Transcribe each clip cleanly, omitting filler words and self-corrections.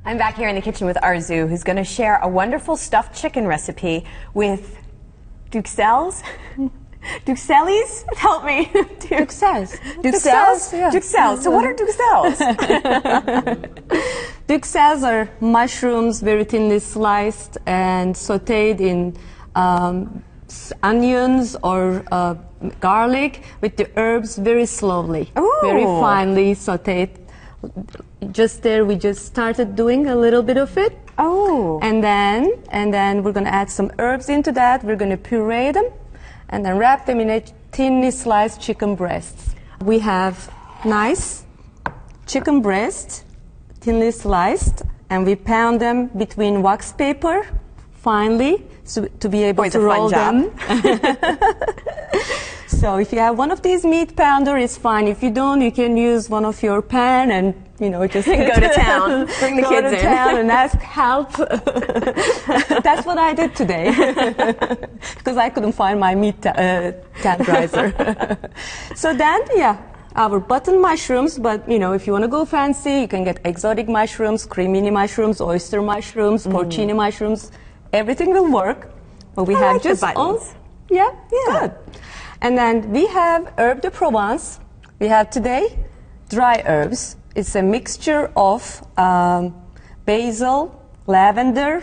I'm back here in the kitchen with Arzu, who's going to share a wonderful stuffed chicken recipe with Duxelles. Duxelles? Help me. Duxelles. Duxelles? Yeah. Duxelles. So what are Duxelles? Duxelles are mushrooms very thinly sliced and sautéed in onions or garlic with the herbs very slowly, very finely sautéed. Just there, we just started doing a little bit of it. Oh. And then we're going to add some herbs into that. We're going to puree them and then wrap them in a thinly sliced chicken breasts. We have nice chicken breast, thinly sliced, and we pound them between wax paper finely so to be able to roll them. So if you have one of these meat pounder, it's fine. If you don't, you can use one of your pan and, you know, just go to town. Bring the kids in. Go to town and ask help. That's what I did today because I couldn't find my meat tenderizer. So then, yeah, our button mushrooms, but, you know, if you want to go fancy, you can get exotic mushrooms, cremini mushrooms, oyster mushrooms, porcini mushrooms. Everything will work. But we have like just the buttons. Yeah, good. And then we have herbe de Provence. We have today dry herbs. It's a mixture of basil, lavender,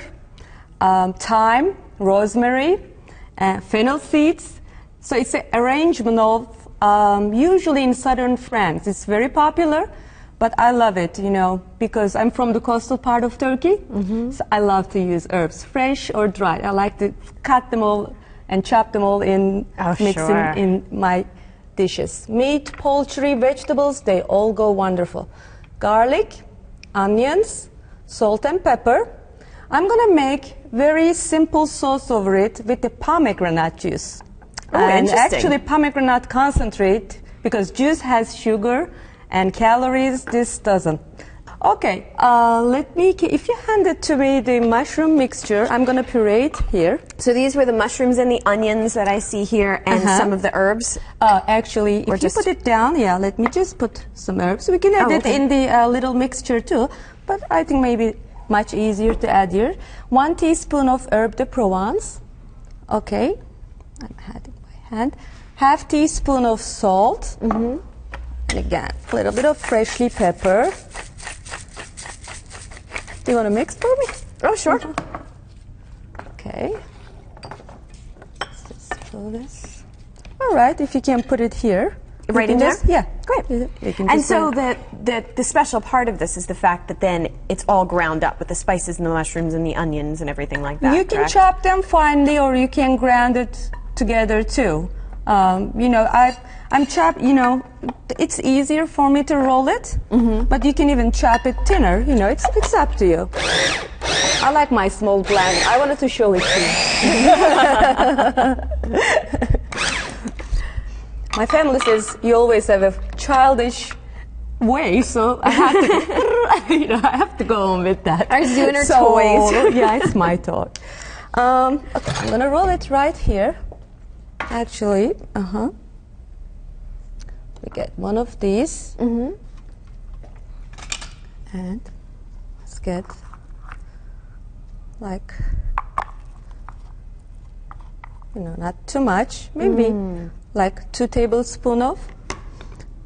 thyme, rosemary, fennel seeds. So it's an arrangement of, usually in southern France. It's very popular, but I love it, you know, because I'm from the coastal part of Turkey. So I love to use herbs, fresh or dried. I like to cut them all and chop them all in, mixing in my dishes. Meat, poultry, vegetables, they all go wonderful. Garlic, onions, salt and pepper. I'm gonna make very simple sauce over it with the pomegranate juice. And actually pomegranate concentrate, because juice has sugar and calories, this doesn't. Okay, if you hand it to me, the mushroom mixture, I'm going to puree it here. So these were the mushrooms and the onions that I see here, and some of the herbs? Actually, if you put it down, yeah, let me just put some herbs. We can add it in the little mixture too, but I think maybe much easier to add here. 1 teaspoon of herbe de Provence. Okay, I'm adding my hand. Half teaspoon of salt. And again, a little bit of freshly pepper. Do you want to mix for me? Oh, sure. Okay. Let's just throw this. All right, if you can put it here. Right in there? Yeah. Great. And so the special part of this is the fact that then it's all ground up with the spices and the mushrooms and the onions and everything like that. You can chop them finely or you can grind it together too. You know, I'm you know, it's easier for me to roll it, but you can even chop it thinner, you know, it's up to you. I like my small blend. I wanted to show it to you. My family says you always have a childish way, so I have to, you know, I have to go on with that. Are you doing her toys? Yeah, it's my toy. Okay, I'm gonna roll it right here. Actually, we get one of these, and let's get like, you know, not too much, maybe like 2 tablespoons of.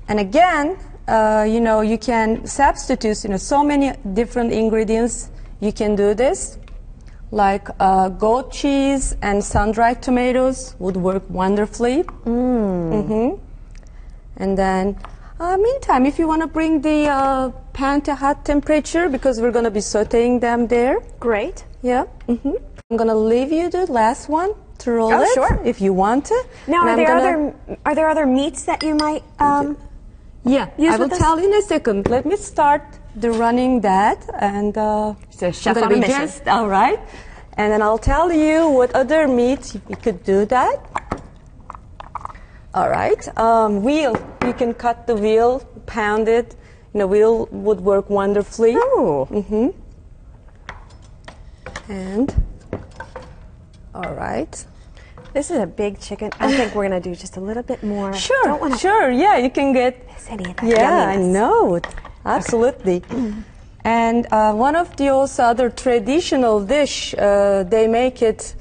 And again, you know, you can substitute, you know, so many different ingredients. You can do this. Like goat cheese and sun-dried tomatoes would work wonderfully. And then, meantime, if you want to bring the pan to hot temperature, because we're going to be sautéing them there. Great. Yeah. I'm going to leave you the last one to roll it. Sure. If you want to. Now, are there other meats that you might yeah, I will tell you in a second. Let me start running that, and so chef on a mission. All right, and then I'll tell you what other meat you could do that. All right, veal. You can cut the veal, pound it. You know, veal would work wonderfully. Oh. And all right. This is a big chicken. I think we're going to do just a little bit more. Sure, sure. Yeah, you can get. Yeah, I know. Absolutely. And one of those other traditional dish, they make it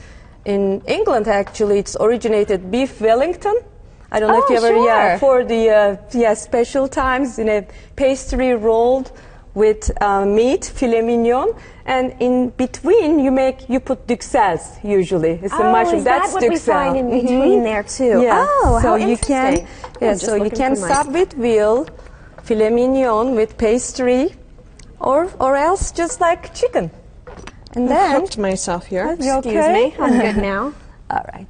in England actually. It's originated beef Wellington. I don't know if you ever, sure. for the special times in a pastry rolled with meat, filet mignon, and in between you put Duxelles usually. It's a mushroom. Is that That's what Duxelles. we find in between there too? Yeah. Oh, so how you can, interesting. yeah, so you can sub with veal, filet mignon with pastry, or else just like chicken. And I've then, hooked myself here. you Excuse okay? me, I'm good now. All right.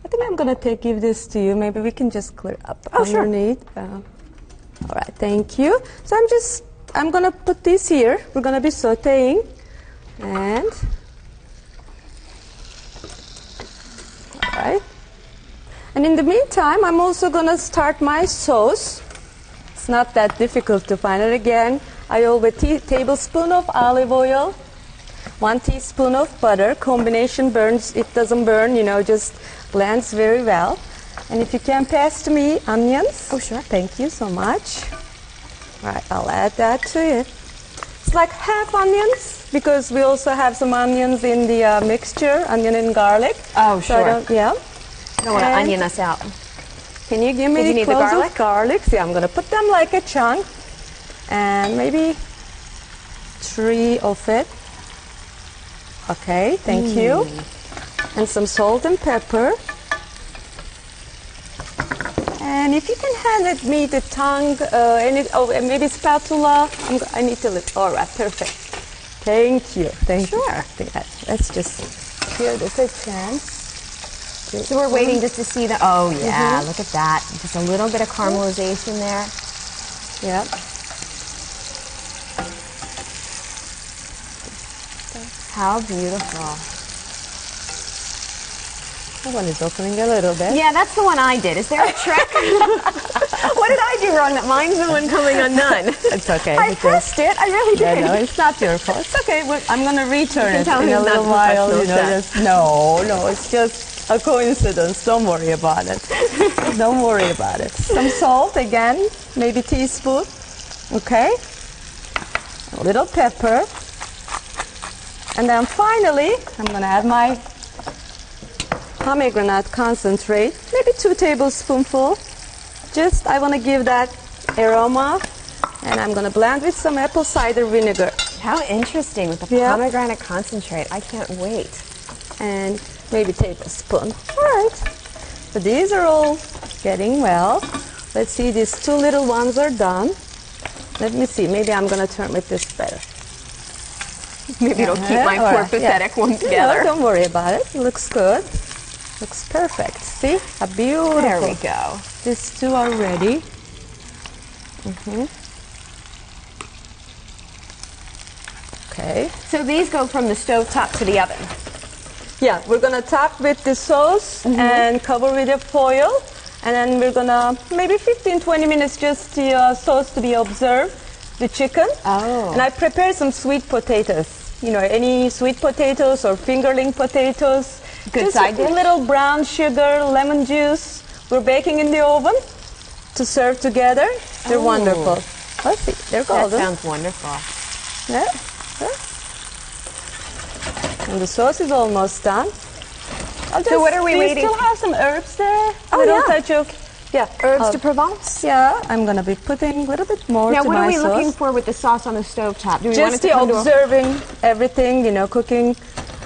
I think I'm gonna give this to you. Maybe we can just clear up Oh, sure. underneath. All right, thank you. So I'm gonna put this here. We're gonna be sautéing, and all right. And in the meantime, I'm also gonna start my sauce. It's not that difficult to find it. Again, I always tablespoon of olive oil, 1 teaspoon of butter. Combination burns, it doesn't burn, just blends very well. And if you can pass to me onions. Oh, sure. Thank you so much. All right, I'll add that to it. It's like half onions because we also have some onions in the mixture, onion and garlic. Oh, So I sure. don't, yeah. Don't want to And- onion us out. Can you give me Did you the need the cloves garlic? of garlic? Yeah, I'm gonna put them like a chunk, and maybe 3 of it. Okay, thank you. And some salt and pepper. And if you can hand me the tongue, and maybe spatula. I need to lift. All right, perfect. Thank you. Thank you. Sure. I think let's just give this a chance. So we're waiting just to see the, oh yeah, look at that. Just a little bit of caramelization there. Yep. How beautiful. That one is opening a little bit. Yeah, that's the one I did. Is there a trick? What did I do wrong that mine's the one coming undone? It's okay. I because- pressed it. I really Yeah, did. no, it's not your fault. It's okay. I'm going to return can it tell in he's a not little the while. professional chef. No, it's just a coincidence. Don't worry about it. Don't worry about it. Some salt again, maybe teaspoon. Okay. A little pepper. And then finally, I'm going to add my pomegranate concentrate, maybe 2 tablespoonfuls. Just, I want to give that aroma, and I'm going to blend with some apple cider vinegar. How interesting with the Yeah. pomegranate concentrate. I can't wait. And maybe tablespoon. All right. So these are all getting well. Let's see, these 2 little ones are done. Let me see, maybe I'm going to turn with this better. Maybe it'll keep my All poor right, pathetic one No, together. don't worry about it. It looks good. Looks perfect. See? How beautiful. There we go. These 2 are ready. Okay. So these go from the stove top to the oven. Yeah, we're gonna top with the sauce and cover with a foil, and then we're gonna maybe 15-20 minutes just the sauce to be observed, the chicken. Oh. And I prepared some sweet potatoes. Any sweet potatoes or fingerling potatoes. Good just side a dish? little brown sugar, lemon juice. We're baking in the oven to serve together. They're Oh. wonderful. Let's see, they're That golden. sounds wonderful. Yeah. And the sauce is almost done. So what are we do waiting- you still have some herbs there? Oh, Little yeah. touch of, Herbs of- de Provence? Yeah, I'm going to be putting a little bit more Now, to what my are we sauce. looking for with the sauce on the stove top? Do we want it Just to the come to a- observing everything, cooking.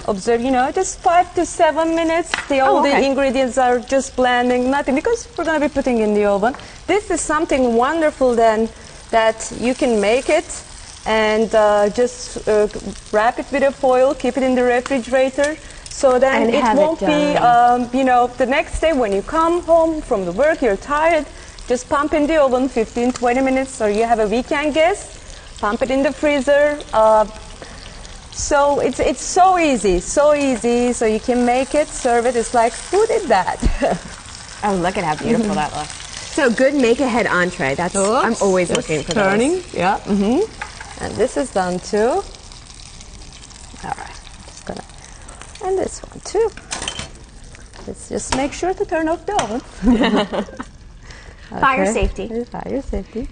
Observe, just 5 to 7 minutes. All the okay. ingredients are just blending, nothing, because we're going to be putting in the oven. This is something wonderful then that you can make it and just wrap it with a foil, keep it in the refrigerator. So then And it have it won't be, the next day when you come home from the work, you're tired, just pump in the oven 15-20 minutes, or you have a weekend guest, pump it in the freezer. So it's so easy, so you can make it, serve it. It's like, who did that? Oh, look at how beautiful that looks. So good make-ahead entree. That's I'm always Just looking for turning. those. Yeah. And this is done too. All right. Just gonna, and this one too. Let's just make sure to turn off the oven. Fire Okay. safety. Fire safety.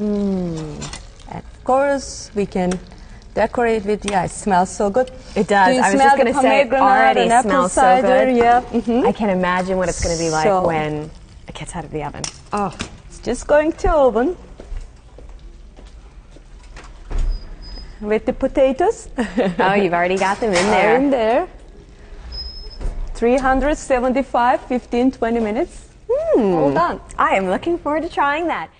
And of course, we can decorate with, yeah, it smells so good. It does. Do you I was smell just going the to say, it pomegranate already and apple smells so cider? good. Yeah. I can imagine what it's going to be like So- when it gets out of the oven. Oh, it's just going to oven. With the potatoes. Oh, you've already got them in Are in there. there. 375, 15, 20 minutes. All done. I am looking forward to trying that.